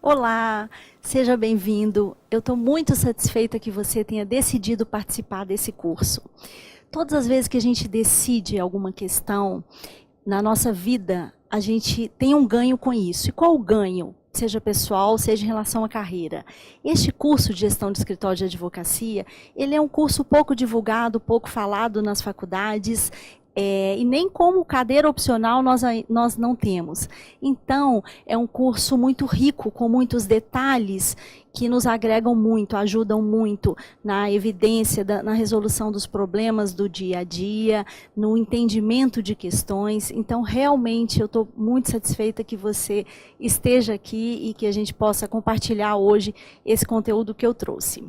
Olá, seja bem-vindo. Eu estou muito satisfeita que você tenha decidido participar desse curso. Todas as vezes que a gente decide alguma questão na nossa vida, a gente tem um ganho com isso. E qual o ganho? Seja pessoal, seja em relação à carreira. Este curso de gestão de escritório de advocacia, ele é um curso pouco divulgado, pouco falado nas faculdades, e nem como cadeira opcional nós não temos. Então, é um curso muito rico, com muitos detalhes que nos agregam muito, ajudam muito na evidência, na resolução dos problemas do dia a dia, no entendimento de questões. Então, realmente, eu estou muito satisfeita que você esteja aqui e que a gente possa compartilhar hoje esse conteúdo que eu trouxe.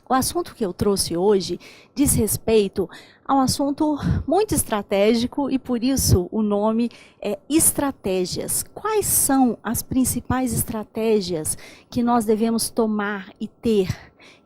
O assunto que eu trouxe hoje diz respeito a um assunto muito estratégico e por isso o nome é estratégias. Quais são as principais estratégias que nós devemos tomar e ter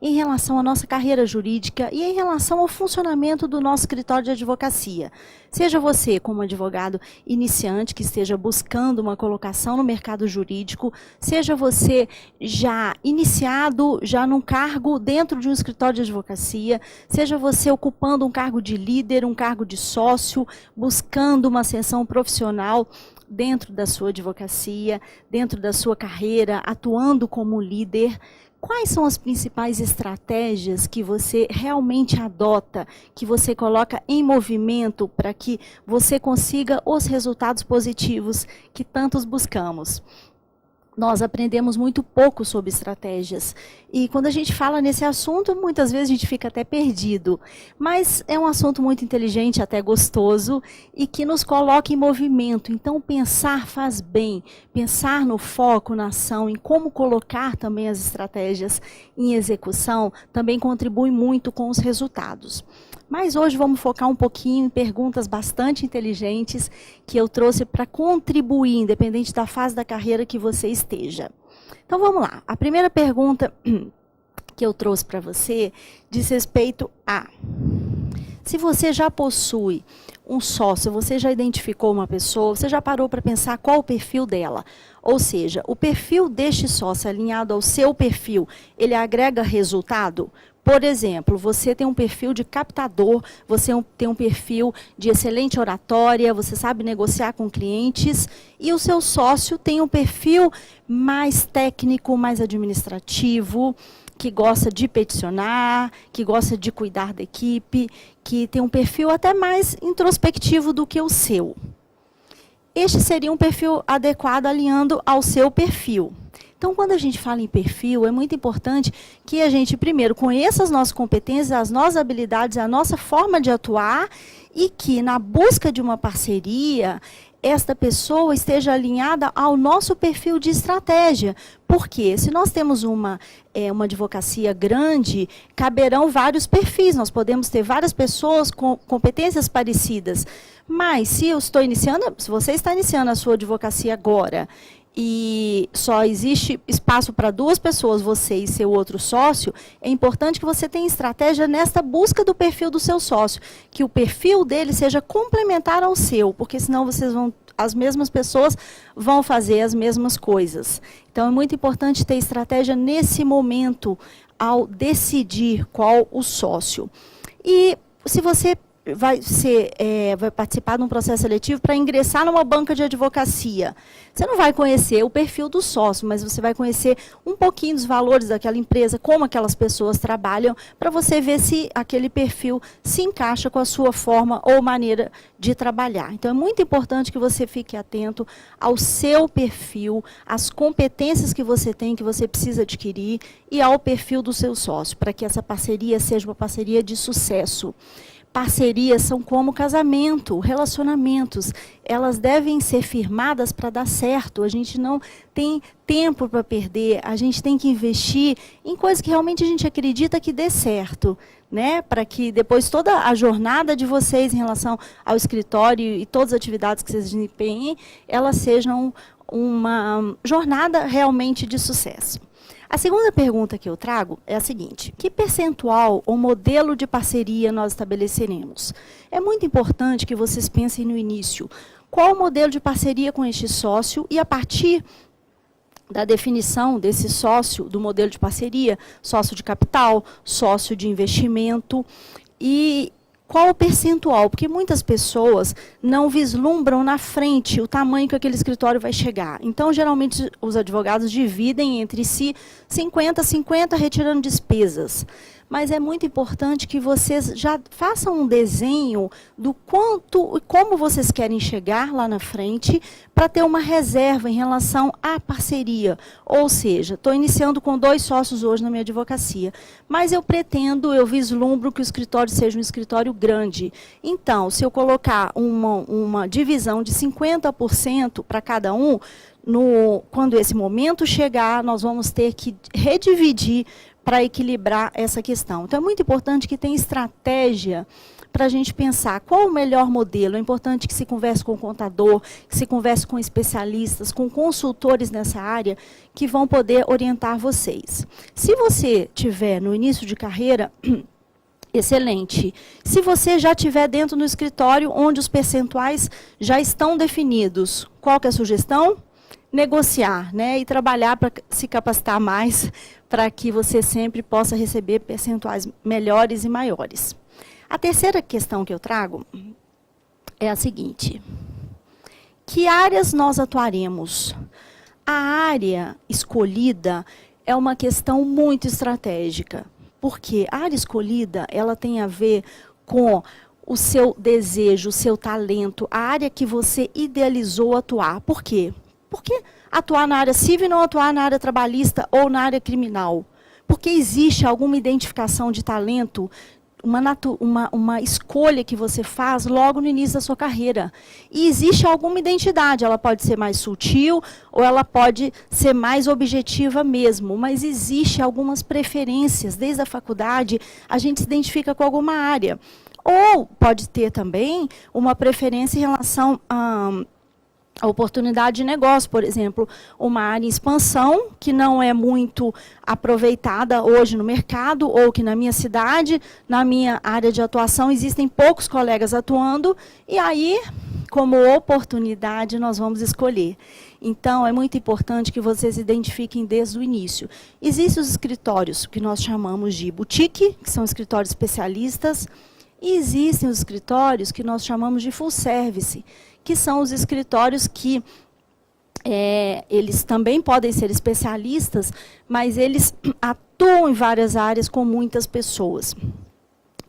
em relação à nossa carreira jurídica e em relação ao funcionamento do nosso escritório de advocacia? Seja você como advogado iniciante que esteja buscando uma colocação no mercado jurídico, seja você já iniciado, já num cargo dentro de um escritório de advocacia, seja você ocupando um cargo de líder, um cargo de sócio, buscando uma ascensão profissional dentro da sua advocacia, dentro da sua carreira, atuando como líder. Quais são as principais estratégias que você realmente adota, que você coloca em movimento para que você consiga os resultados positivos que tantos buscamos? Nós aprendemos muito pouco sobre estratégias. E quando a gente fala nesse assunto, muitas vezes a gente fica até perdido. Mas é um assunto muito inteligente, até gostoso, e que nos coloca em movimento. Então, pensar faz bem. Pensar no foco, na ação, em como colocar também as estratégias em execução, também contribui muito com os resultados. Mas hoje vamos focar um pouquinho em perguntas bastante inteligentes que eu trouxe para contribuir, independente da fase da carreira que você esteja. Então vamos lá. A primeira pergunta que eu trouxe para você diz respeito a: se você já possui um sócio, você já identificou uma pessoa, você já parou para pensar qual o perfil dela? Ou seja, o perfil deste sócio alinhado ao seu perfil, ele agrega resultado? Por exemplo, você tem um perfil de captador, você tem um perfil de excelente oratória, você sabe negociar com clientes, e o seu sócio tem um perfil mais técnico, mais administrativo, que gosta de peticionar, que gosta de cuidar da equipe, que tem um perfil até mais introspectivo do que o seu. Este seria um perfil adequado alinhando ao seu perfil. Então, quando a gente fala em perfil, é muito importante que a gente, primeiro, conheça as nossas competências, as nossas habilidades, a nossa forma de atuar e que, na busca de uma parceria, esta pessoa esteja alinhada ao nosso perfil de estratégia. Porque se nós temos uma advocacia grande, caberão vários perfis, nós podemos ter várias pessoas com competências parecidas. Mas se você está iniciando a sua advocacia agora, e só existe espaço para duas pessoas, você e seu outro sócio, é importante que você tenha estratégia nesta busca do perfil do seu sócio, que o perfil dele seja complementar ao seu, porque senão as mesmas pessoas vão fazer as mesmas coisas. Então, é muito importante ter estratégia nesse momento, ao decidir qual o sócio. E se você vai participar de um processo seletivo para ingressar numa banca de advocacia, você não vai conhecer o perfil do sócio, mas você vai conhecer um pouquinho dos valores daquela empresa, como aquelas pessoas trabalham, para você ver se aquele perfil se encaixa com a sua forma ou maneira de trabalhar. Então, é muito importante que você fique atento ao seu perfil, às competências que você tem, que você precisa adquirir, e ao perfil do seu sócio, para que essa parceria seja uma parceria de sucesso. Parcerias são como casamento, relacionamentos. Elas devem ser firmadas para dar certo. A gente não tem tempo para perder. A gente tem que investir em coisas que realmente a gente acredita que dê certo, né? Para que depois toda a jornada de vocês em relação ao escritório e todas as atividades que vocês desempenhem, elas sejam uma jornada realmente de sucesso. A segunda pergunta que eu trago é a seguinte: que percentual ou modelo de parceria nós estabeleceremos? É muito importante que vocês pensem no início. Qual o modelo de parceria com este sócio e, a partir da definição desse sócio, do modelo de parceria, sócio de capital, sócio de investimento, e qual o percentual? Porque muitas pessoas não vislumbram na frente o tamanho que aquele escritório vai chegar. Então, geralmente, os advogados dividem entre si 50-50, retirando despesas. Mas é muito importante que vocês já façam um desenho do quanto e como vocês querem chegar lá na frente para ter uma reserva em relação à parceria. Ou seja, estou iniciando com 2 sócios hoje na minha advocacia, mas eu vislumbro que o escritório seja um escritório grande. Então, se eu colocar uma divisão de 50% para cada um, quando esse momento chegar, nós vamos ter que redividir para equilibrar essa questão. Então, é muito importante que tenha estratégia para a gente pensar qual o melhor modelo. É importante que se converse com o contador, que se converse com especialistas, com consultores nessa área, que vão poder orientar vocês. Se você tiver no início de carreira, excelente. Se você já estiver dentro do escritório, onde os percentuais já estão definidos, qual que é a sugestão? Negociar, né, e trabalhar para se capacitar mais, para que você sempre possa receber percentuais melhores e maiores. A terceira questão que eu trago é a seguinte: que áreas nós atuaremos? A área escolhida é uma questão muito estratégica, porque a área escolhida ela tem a ver com o seu desejo, o seu talento, a área que você idealizou atuar. Por quê? Por que atuar na área civil e não atuar na área trabalhista ou na área criminal? Porque existe alguma identificação de talento, uma escolha que você faz logo no início da sua carreira. E existe alguma identidade, ela pode ser mais sutil ou ela pode ser mais objetiva mesmo, mas existe algumas preferências. Desde a faculdade, a gente se identifica com alguma área. Ou pode ter também uma preferência em relação a oportunidade de negócio, por exemplo, uma área em expansão que não é muito aproveitada hoje no mercado, ou que na minha cidade, na minha área de atuação, existem poucos colegas atuando, e aí, como oportunidade, nós vamos escolher. Então, é muito importante que vocês identifiquem desde o início. Existem os escritórios que nós chamamos de boutique, que são escritórios especialistas, e existem os escritórios que nós chamamos de full service, que são os escritórios que eles também podem ser especialistas, mas eles atuam em várias áreas com muitas pessoas.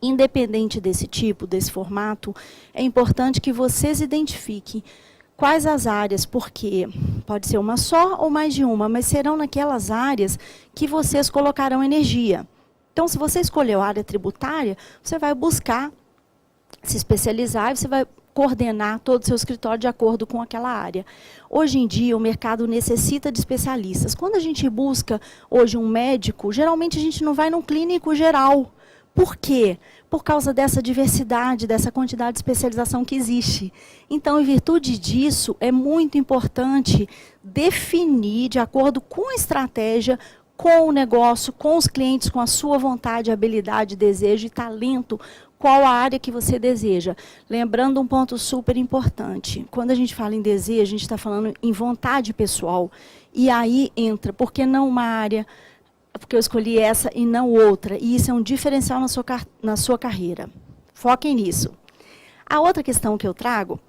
Independente desse tipo, desse formato, é importante que vocês identifiquem quais as áreas, porque pode ser uma só ou mais de uma, mas serão naquelas áreas que vocês colocarão energia. Então, se você escolheu a área tributária, você vai buscar se especializar e você vai coordenar todo o seu escritório de acordo com aquela área. Hoje em dia, o mercado necessita de especialistas. Quando a gente busca hoje um médico, geralmente a gente não vai num clínico geral. Por quê? Por causa dessa diversidade, dessa quantidade de especialização que existe. Então, em virtude disso, é muito importante definir, de acordo com a estratégia, com o negócio, com os clientes, com a sua vontade, habilidade, desejo e talento, qual a área que você deseja. Lembrando um ponto super importante, quando a gente fala em desejo, a gente está falando em vontade pessoal. E aí entra, por que não uma área, porque eu escolhi essa e não outra? E isso é um diferencial na sua carreira. Foquem nisso. A outra questão que eu trago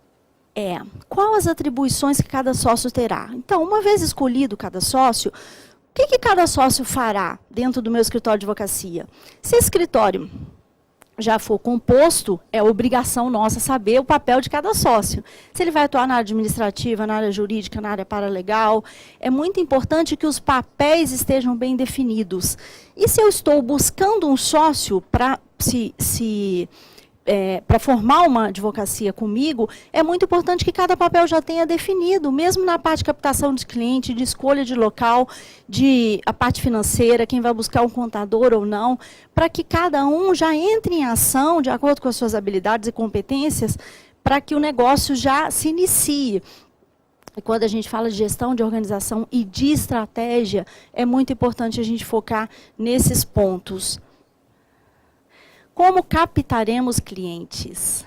é, qual as atribuições que cada sócio terá? Então, uma vez escolhido cada sócio, o que cada sócio fará dentro do meu escritório de advocacia? Se esse escritório já for composto, é obrigação nossa saber o papel de cada sócio. Se ele vai atuar na área administrativa, na área jurídica, na área paralegal, é muito importante que os papéis estejam bem definidos. E se eu estou buscando um sócio para para formar uma advocacia comigo, é muito importante que cada papel já tenha definido, mesmo na parte de captação de cliente, de escolha de local, a parte financeira, quem vai buscar um contador ou não, para que cada um já entre em ação, de acordo com as suas habilidades e competências, para que o negócio já se inicie. E quando a gente fala de gestão, de organização e de estratégia, é muito importante a gente focar nesses pontos. Como captaremos clientes?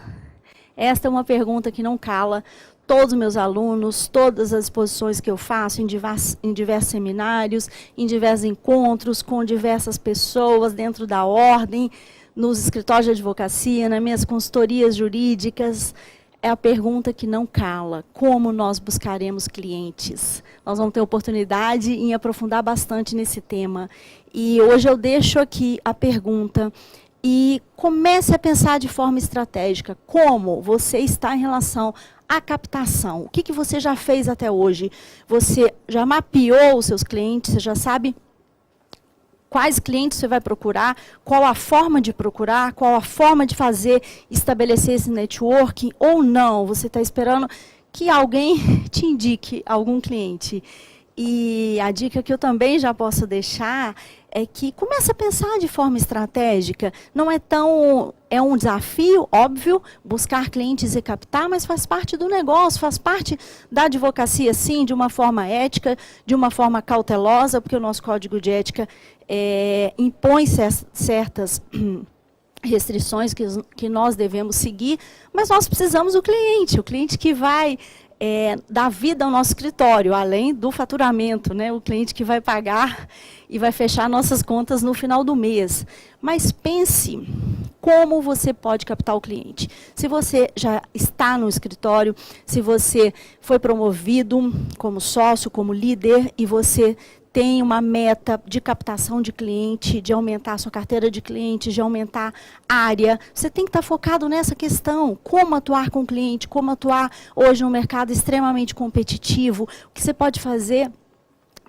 Esta é uma pergunta que não cala. todos os meus alunos, todas as exposições que eu faço em diversos seminários, em diversos encontros com diversas pessoas dentro da ordem, nos escritórios de advocacia, nas minhas consultorias jurídicas, é a pergunta que não cala: como nós buscaremos clientes? Nós vamos ter oportunidade em aprofundar bastante nesse tema. E hoje eu deixo aqui a pergunta e comece a pensar de forma estratégica. Como você está em relação à captação? O que você já fez até hoje? Você já mapeou os seus clientes? Você já sabe quais clientes você vai procurar, qual a forma de procurar, qual a forma de fazer, estabelecer esse networking, ou não, você está esperando que alguém te indique algum cliente. E a dica que eu também já posso deixar é que comece a pensar de forma estratégica. Não é tão... É um desafio, óbvio, buscar clientes e captar, mas faz parte do negócio, faz parte da advocacia, sim, de uma forma ética, de uma forma cautelosa, porque o nosso código de ética impõe certas restrições que nós devemos seguir, mas nós precisamos do cliente, o cliente que vai dar vida ao nosso escritório, além do faturamento, né? O cliente que vai pagar e vai fechar nossas contas no final do mês. Mas pense como você pode captar o cliente. Se você já está no escritório, se você foi promovido como sócio, como líder, e você tem uma meta de captação de cliente, de aumentar a sua carteira de clientes, de aumentar a área, você tem que estar focado nessa questão. Como atuar com o cliente, como atuar hoje no mercado extremamente competitivo, o que você pode fazer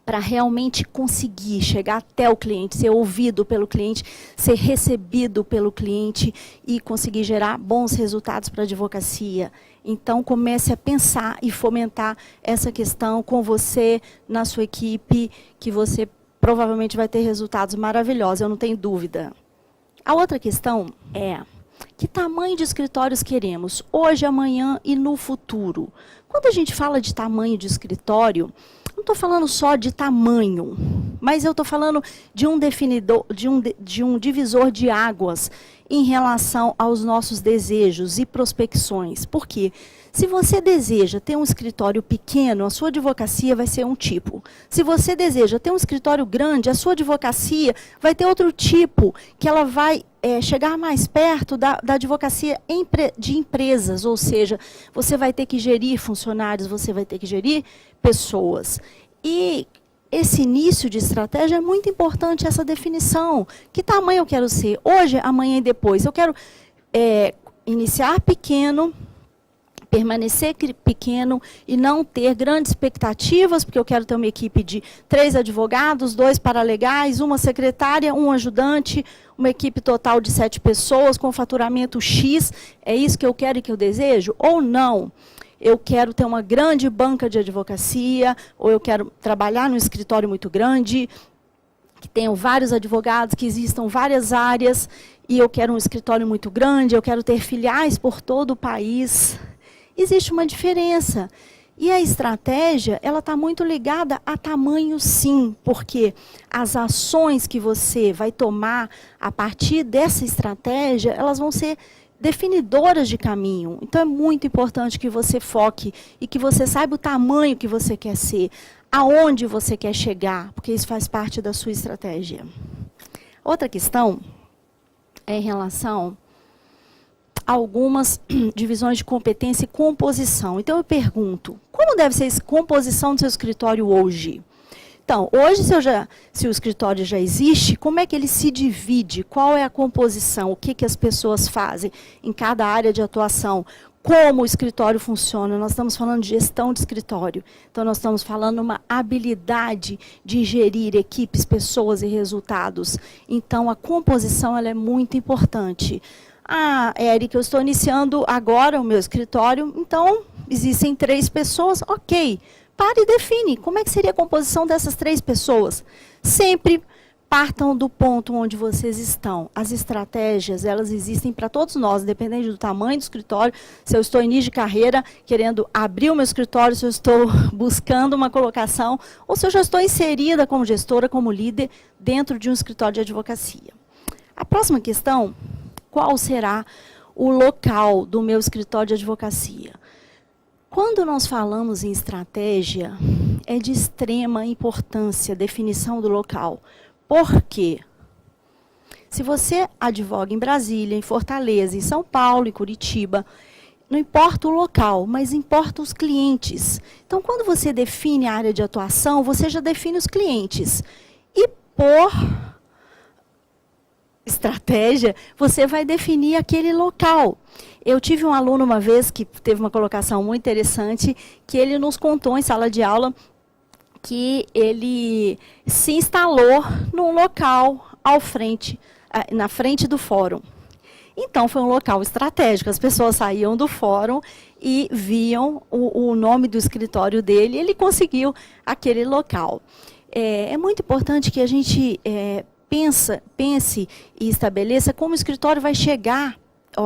para realmente conseguir chegar até o cliente, ser ouvido pelo cliente, ser recebido pelo cliente e conseguir gerar bons resultados para a advocacia. Então, comece a pensar e fomentar essa questão com você, na sua equipe, que você provavelmente vai ter resultados maravilhosos, eu não tenho dúvida. A outra questão é: que tamanho de escritórios queremos, hoje, amanhã e no futuro? Quando a gente fala de tamanho de escritório, não estou falando só de tamanho, mas eu estou falando de um definidor, de um divisor de águas em relação aos nossos desejos e prospecções. Por quê? Se você deseja ter um escritório pequeno, a sua advocacia vai ser um tipo. Se você deseja ter um escritório grande, a sua advocacia vai ter outro tipo, que ela vai chegar mais perto da advocacia de empresas, ou seja, você vai ter que gerir funcionários, você vai ter que gerir pessoas. E esse início de estratégia é muito importante, essa definição. Que tamanho eu quero ser? Hoje, amanhã e depois. Eu quero iniciar pequeno, permanecer pequeno e não ter grandes expectativas, porque eu quero ter uma equipe de 3 advogados, 2 paralegais, uma secretária, um ajudante, uma equipe total de 7 pessoas com faturamento X. É isso que eu quero e que eu desejo? Ou não? Eu quero ter uma grande banca de advocacia, ou eu quero trabalhar num escritório muito grande, que tenham vários advogados, que existam várias áreas, e eu quero um escritório muito grande, eu quero ter filiais por todo o país. Existe uma diferença. E a estratégia, ela está muito ligada a tamanho, sim, porque as ações que você vai tomar a partir dessa estratégia, elas vão ser definidoras de caminho. Então, é muito importante que você foque e que você saiba o tamanho que você quer ser, aonde você quer chegar, porque isso faz parte da sua estratégia. Outra questão é em relação a algumas divisões de competência e composição. Então, eu pergunto, como deve ser a composição do seu escritório hoje? Então, hoje, se o escritório já existe, como é que ele se divide? Qual é a composição? O que as pessoas fazem em cada área de atuação? Como o escritório funciona? Nós estamos falando de gestão de escritório. Então, nós estamos falando uma habilidade de gerir equipes, pessoas e resultados. Então, a composição ela é muito importante. Ah, Érica, eu estou iniciando agora o meu escritório, então existem 3 pessoas, ok. Pare e define como é que seria a composição dessas 3 pessoas. Sempre partam do ponto onde vocês estão. As estratégias, elas existem para todos nós, dependendo do tamanho do escritório. Se eu estou em início de carreira, querendo abrir o meu escritório, se eu estou buscando uma colocação, ou se eu já estou inserida como gestora, como líder, dentro de um escritório de advocacia. A próxima questão: qual será o local do meu escritório de advocacia? Quando nós falamos em estratégia, é de extrema importância a definição do local. Por quê? Se você advoga em Brasília, em Fortaleza, em São Paulo, em Curitiba, não importa o local, mas importa os clientes. Então, quando você define a área de atuação, você já define os clientes. E por estratégia, você vai definir aquele local. Eu tive um aluno uma vez que teve uma colocação muito interessante, que ele nos contou em sala de aula que ele se instalou num local na frente do fórum. Então, foi um local estratégico. As pessoas saíam do fórum e viam o nome do escritório dele, e ele conseguiu aquele local. É muito importante que a gente pense e estabeleça como o escritório vai chegar,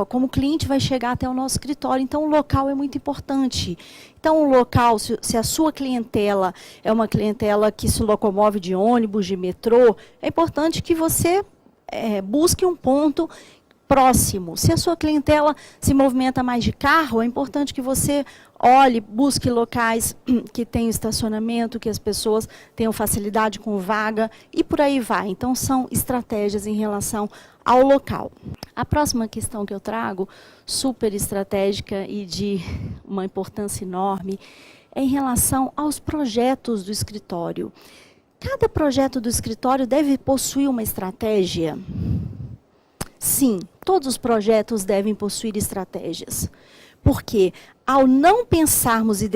como o cliente vai chegar até o nosso escritório. Então, o local é muito importante. Então, o local, se a sua clientela é uma clientela que se locomove de ônibus, de metrô, é importante que você busque um ponto próximo. Se a sua clientela se movimenta mais de carro, é importante que você busque locais que tenham estacionamento, que as pessoas tenham facilidade com vaga e por aí vai. Então, são estratégias em relação ao local. A próxima questão que eu trago, super estratégica e de uma importância enorme, é em relação aos projetos do escritório. Cada projeto do escritório deve possuir uma estratégia? Sim, todos os projetos devem possuir estratégias. Porque ao não pensarmos e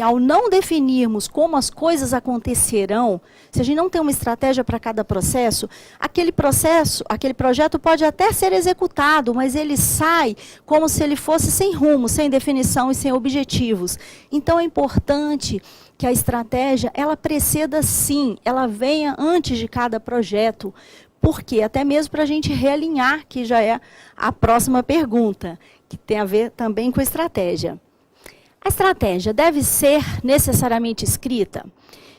ao não definirmos como as coisas acontecerão, se a gente não tem uma estratégia para cada processo, aquele projeto pode até ser executado, mas ele sai como se ele fosse sem rumo, sem definição e sem objetivos. Então, é importante que a estratégia, ela preceda sim, ela venha antes de cada projeto. Por quê? Até mesmo para a gente realinhar, que já é a próxima pergunta, que tem a ver também com estratégia. A estratégia deve ser necessariamente escrita?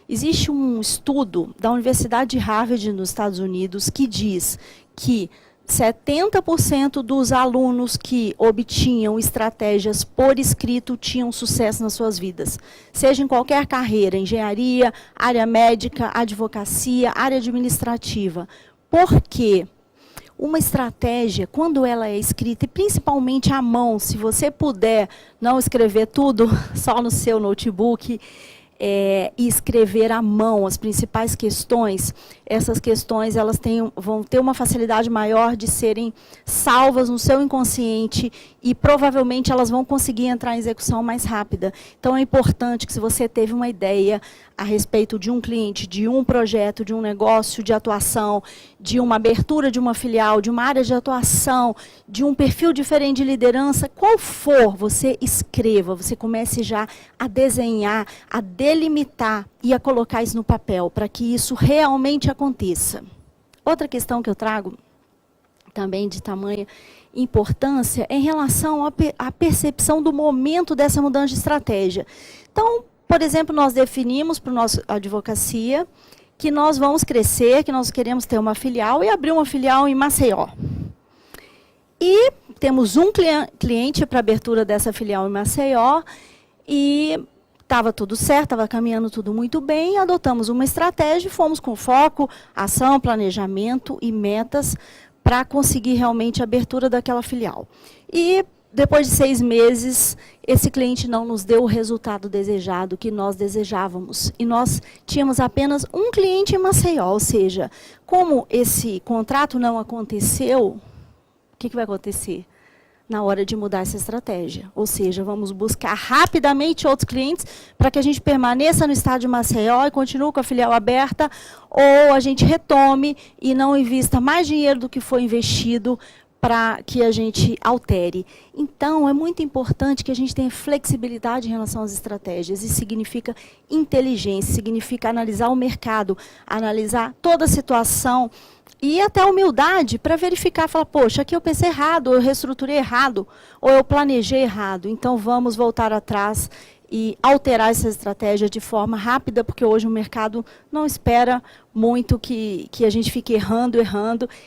Existe um estudo da Universidade de Harvard, nos Estados Unidos, que diz que 70% dos alunos que obtinham estratégias por escrito tinham sucesso nas suas vidas. Seja em qualquer carreira, engenharia, área médica, advocacia, área administrativa. Por quê? Uma estratégia, quando ela é escrita, e principalmente à mão, se você puder não escrever tudo só no seu notebook, e escrever à mão as principais questões, essas questões vão ter uma facilidade maior de serem salvas no seu inconsciente e provavelmente elas vão conseguir entrar em execução mais rápida. Então, é importante que, se você teve uma ideia a respeito de um cliente, de um projeto, de um negócio de atuação, de uma abertura de uma filial, de uma área de atuação, de um perfil diferente de liderança, qual for, você escreva, você comece já a desenhar, a delimitar e a colocar isso no papel, para que isso realmente aconteça. Outra questão que eu trago, também de tamanha importância, é em relação à percepção do momento dessa mudança de estratégia. Então, por exemplo, nós definimos para o nosso advocacia que nós vamos crescer, que nós queremos ter uma filial e abrir uma filial em Maceió. E temos um cliente para a abertura dessa filial em Maceió e estava tudo certo, estava caminhando tudo muito bem, adotamos uma estratégia e fomos com foco, ação, planejamento e metas para conseguir realmente a abertura daquela filial. E depois de 6 meses, esse cliente não nos deu o resultado desejado, que nós desejávamos. E nós tínhamos apenas um cliente em Maceió, ou seja, como esse contrato não aconteceu, o que vai acontecer? Na hora de mudar essa estratégia. Ou seja, vamos buscar rapidamente outros clientes para que a gente permaneça no estado de Maceió e continue com a filial aberta, ou a gente retome e não invista mais dinheiro do que foi investido para que a gente altere. Então, é muito importante que a gente tenha flexibilidade em relação às estratégias. Isso significa inteligência, significa analisar o mercado, analisar toda a situação e até humildade para verificar, falar, poxa, aqui eu pensei errado, eu reestruturei errado, ou eu planejei errado. Então, vamos voltar atrás e alterar essa estratégia de forma rápida, porque hoje o mercado não espera muito que a gente fique errando,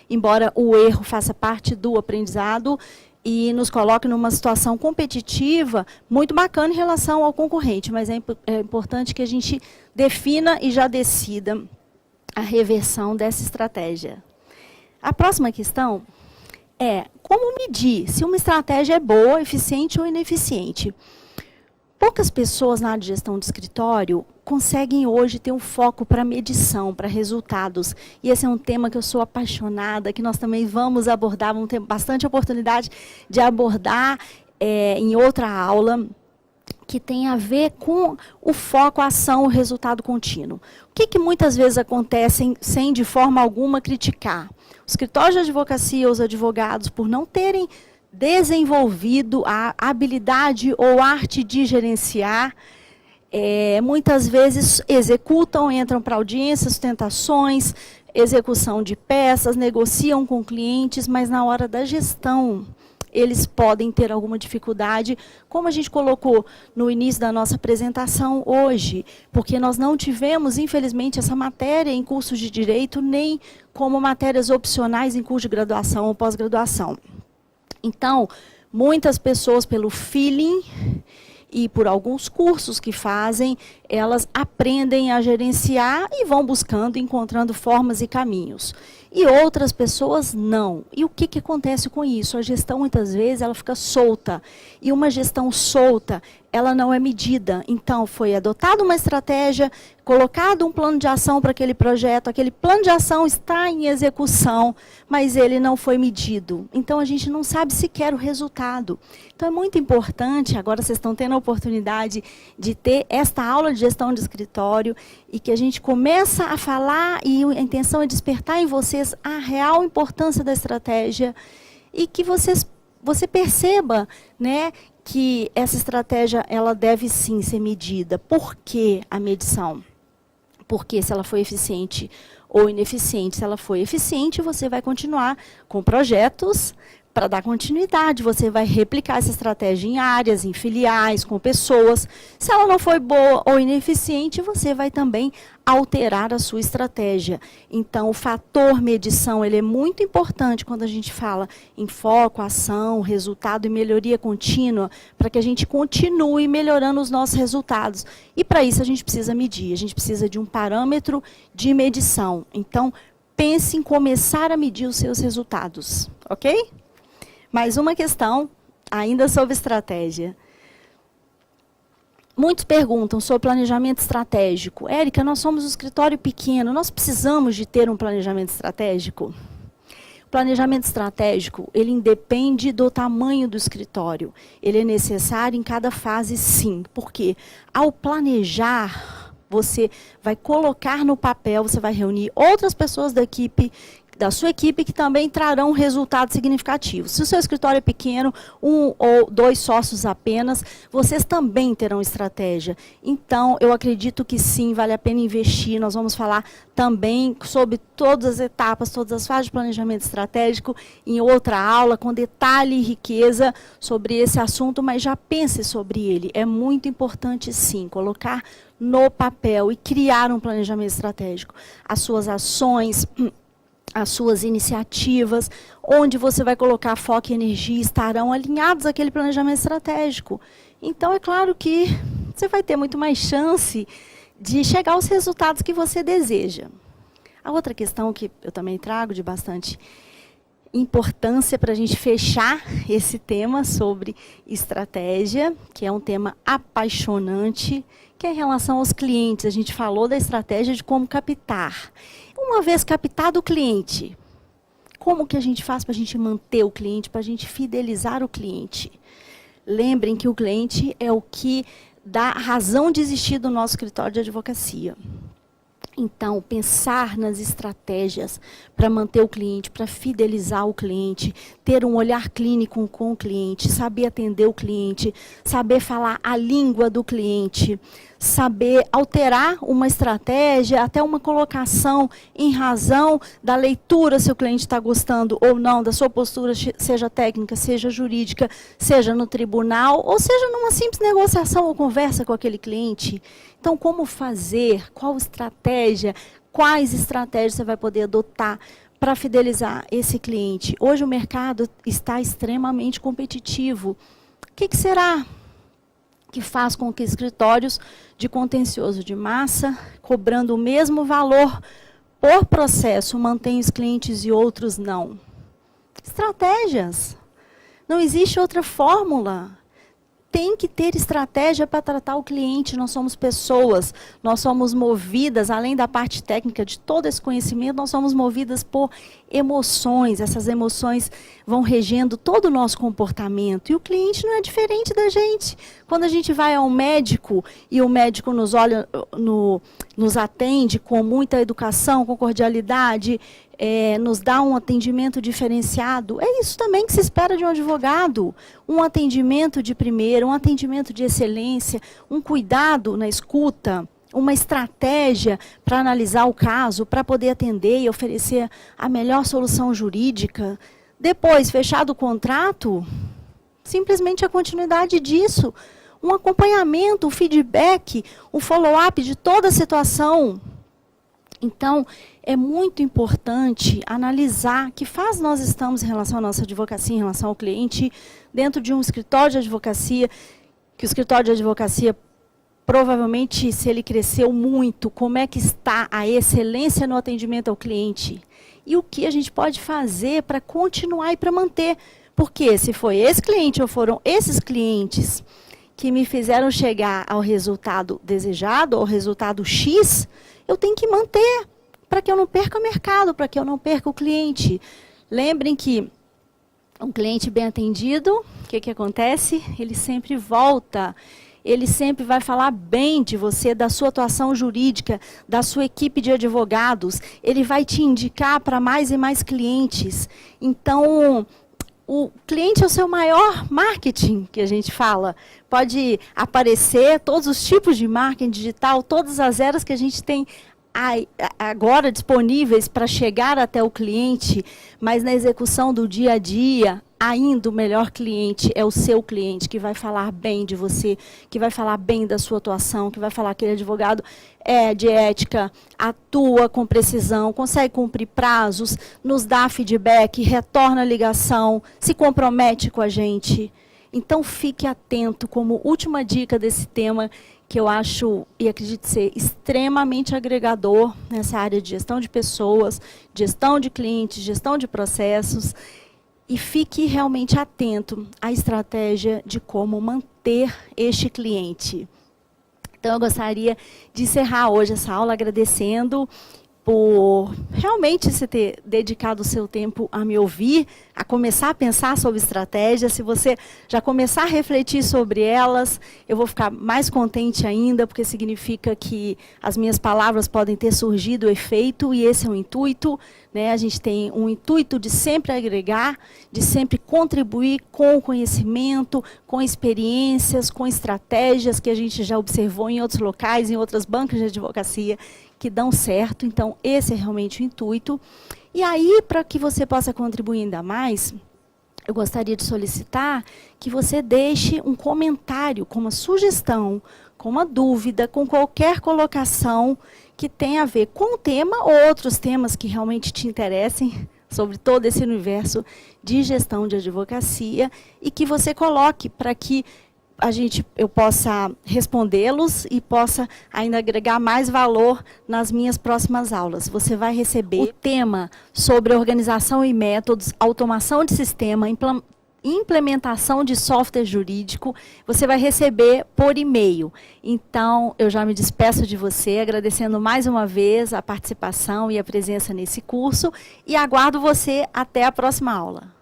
embora o erro faça parte do aprendizado e nos coloque numa situação competitiva muito bacana em relação ao concorrente, mas é importante que a gente defina e já decida a reversão dessa estratégia. A próxima questão é como medir se uma estratégia é boa, eficiente ou ineficiente. Poucas pessoas na área de gestão de escritório conseguem hoje ter um foco para medição, para resultados. E esse é um tema que eu sou apaixonada, que nós também vamos abordar, vamos ter bastante oportunidade de abordar em outra aula, que tem a ver com o foco, a ação, o resultado contínuo. O que muitas vezes acontece sem de forma alguma criticar? Os escritórios de advocacia, os advogados, por não terem desenvolvido a habilidade ou arte de gerenciar, muitas vezes executam, entram para audiências, sustentações, execução de peças, negociam com clientes, mas na hora da gestão eles podem ter alguma dificuldade, como a gente colocou no início da nossa apresentação hoje, porque nós não tivemos, infelizmente, essa matéria em cursos de direito, nem como matérias opcionais em curso de graduação ou pós-graduação. Então, muitas pessoas, pelo feeling e por alguns cursos que fazem, elas aprendem a gerenciar e vão buscando, encontrando formas e caminhos. E outras pessoas não. E o que acontece com isso? A gestão, muitas vezes, ela fica solta. E uma gestão solta, ela não é medida. Então, foi adotada uma estratégia, colocado um plano de ação para aquele projeto, aquele plano de ação está em execução, mas ele não foi medido. Então, a gente não sabe sequer o resultado. Então, é muito importante, agora vocês estão tendo a oportunidade de ter esta aula de gestão de escritório e que a gente começa a falar e a intenção é despertar em vocês a real importância da estratégia e que você perceba, né, que essa estratégia ela deve sim ser medida. Por que a medição? Porque se ela foi eficiente ou ineficiente, se ela foi eficiente, você vai continuar com projetos para dar continuidade, você vai replicar essa estratégia em áreas, em filiais, com pessoas. Se ela não foi boa ou ineficiente, você vai também alterar a sua estratégia. Então, o fator medição, ele é muito importante quando a gente fala em foco, ação, resultado e melhoria contínua, para que a gente continue melhorando os nossos resultados. E para isso a gente precisa medir, a gente precisa de um parâmetro de medição. Então, pense em começar a medir os seus resultados, ok? Mais uma questão, ainda sobre estratégia. Muitos perguntam sobre planejamento estratégico. Érica, nós somos um escritório pequeno, nós precisamos de ter um planejamento estratégico? O planejamento estratégico, ele independe do tamanho do escritório. Ele é necessário em cada fase, sim. Porque ao planejar, você vai colocar no papel, você vai reunir outras pessoas da sua equipe que também trarão resultados significativos. Se o seu escritório é pequeno, 1 ou 2 sócios apenas, vocês também terão estratégia. Então, eu acredito que sim, vale a pena investir. Nós vamos falar também sobre todas as etapas, todas as fases de planejamento estratégico em outra aula, com detalhe e riqueza sobre esse assunto, mas já pense sobre ele. É muito importante, sim, colocar no papel e criar um planejamento estratégico. As suas ações, as suas iniciativas, onde você vai colocar foco e energia, estarão alinhados àquele planejamento estratégico. Então, é claro que você vai ter muito mais chance de chegar aos resultados que você deseja. A outra questão que eu também trago de bastante importância para a gente fechar esse tema sobre estratégia, que é um tema apaixonante, que é em relação aos clientes. A gente falou da estratégia de como captar. Uma vez captado o cliente, como que a gente faz para a gente manter o cliente, para a gente fidelizar o cliente? Lembrem que o cliente é o que dá razão de existir do nosso escritório de advocacia. Então, pensar nas estratégias para manter o cliente, para fidelizar o cliente, ter um olhar clínico com o cliente, saber atender o cliente, saber falar a língua do cliente, saber alterar uma estratégia, até uma colocação em razão da leitura, se o cliente está gostando ou não, da sua postura, seja técnica, seja jurídica, seja no tribunal, ou seja numa simples negociação ou conversa com aquele cliente. Então, como fazer? Qual estratégia? Quais estratégias você vai poder adotar para fidelizar esse cliente? Hoje o mercado está extremamente competitivo. O que será que faz com que escritórios de contencioso de massa, cobrando o mesmo valor por processo, mantenham os clientes e outros não? Estratégias. Não existe outra fórmula. Tem que ter estratégia para tratar o cliente. Nós somos pessoas, nós somos movidas, além da parte técnica de todo esse conhecimento, nós somos movidas por emoções. Essas emoções vão regendo todo o nosso comportamento. E o cliente não é diferente da gente. Quando a gente vai ao médico e o médico nos olha, nos atende com muita educação, com cordialidade, nos dá um atendimento diferenciado, é isso também que se espera de um advogado. Um atendimento de primeira, um atendimento de excelência, um cuidado na escuta, uma estratégia para analisar o caso, para poder atender e oferecer a melhor solução jurídica. Depois, fechado o contrato, simplesmente a continuidade disso. Um acompanhamento, um feedback, um follow-up de toda a situação. Então, é muito importante analisar que fase nós estamos em relação à nossa advocacia, em relação ao cliente, dentro de um escritório de advocacia, que o escritório de advocacia, provavelmente, se ele cresceu muito, como é que está a excelência no atendimento ao cliente? E o que a gente pode fazer para continuar e para manter? Porque se foi esse cliente ou foram esses clientes que me fizeram chegar ao resultado desejado, ao resultado X, eu tenho que manter, para que eu não perca o mercado, para que eu não perca o cliente. Lembrem que um cliente bem atendido, o que acontece? Ele sempre volta, ele sempre vai falar bem de você, da sua atuação jurídica, da sua equipe de advogados, ele vai te indicar para mais e mais clientes. Então, o cliente é o seu maior marketing, que a gente fala. Pode aparecer todos os tipos de marketing digital, todas as eras que a gente tem agora disponíveis para chegar até o cliente, mas na execução do dia a dia, ainda o melhor cliente é o seu cliente, que vai falar bem de você, que vai falar bem da sua atuação, que vai falar que aquele advogado é de ética, atua com precisão, consegue cumprir prazos, nos dá feedback, retorna a ligação, se compromete com a gente. Então, fique atento como última dica desse tema, que eu acho e acredito ser extremamente agregador nessa área de gestão de pessoas, gestão de clientes, gestão de processos. E fique realmente atento à estratégia de como manter este cliente. Então, eu gostaria de encerrar hoje essa aula agradecendo por realmente você ter dedicado o seu tempo a me ouvir, a começar a pensar sobre estratégias. Se você já começar a refletir sobre elas, eu vou ficar mais contente ainda, porque significa que as minhas palavras podem ter surgido efeito, e esse é o intuito, né? A gente tem um intuito de sempre agregar, de sempre contribuir com o conhecimento, com experiências, com estratégias que a gente já observou em outros locais, em outras bancas de advocacia, que dão certo. Então, esse é realmente o intuito. E aí, para que você possa contribuir ainda mais, eu gostaria de solicitar que você deixe um comentário com uma sugestão, com uma dúvida, com qualquer colocação que tenha a ver com o tema ou outros temas que realmente te interessem sobre todo esse universo de gestão de advocacia, e que você coloque para que eu possa respondê-los e possa ainda agregar mais valor nas minhas próximas aulas. Você vai receber o tema sobre organização e métodos, automação de sistema, implementação de software jurídico. Você vai receber por e-mail. Então, eu já me despeço de você, agradecendo mais uma vez a participação e a presença nesse curso, e aguardo você até a próxima aula.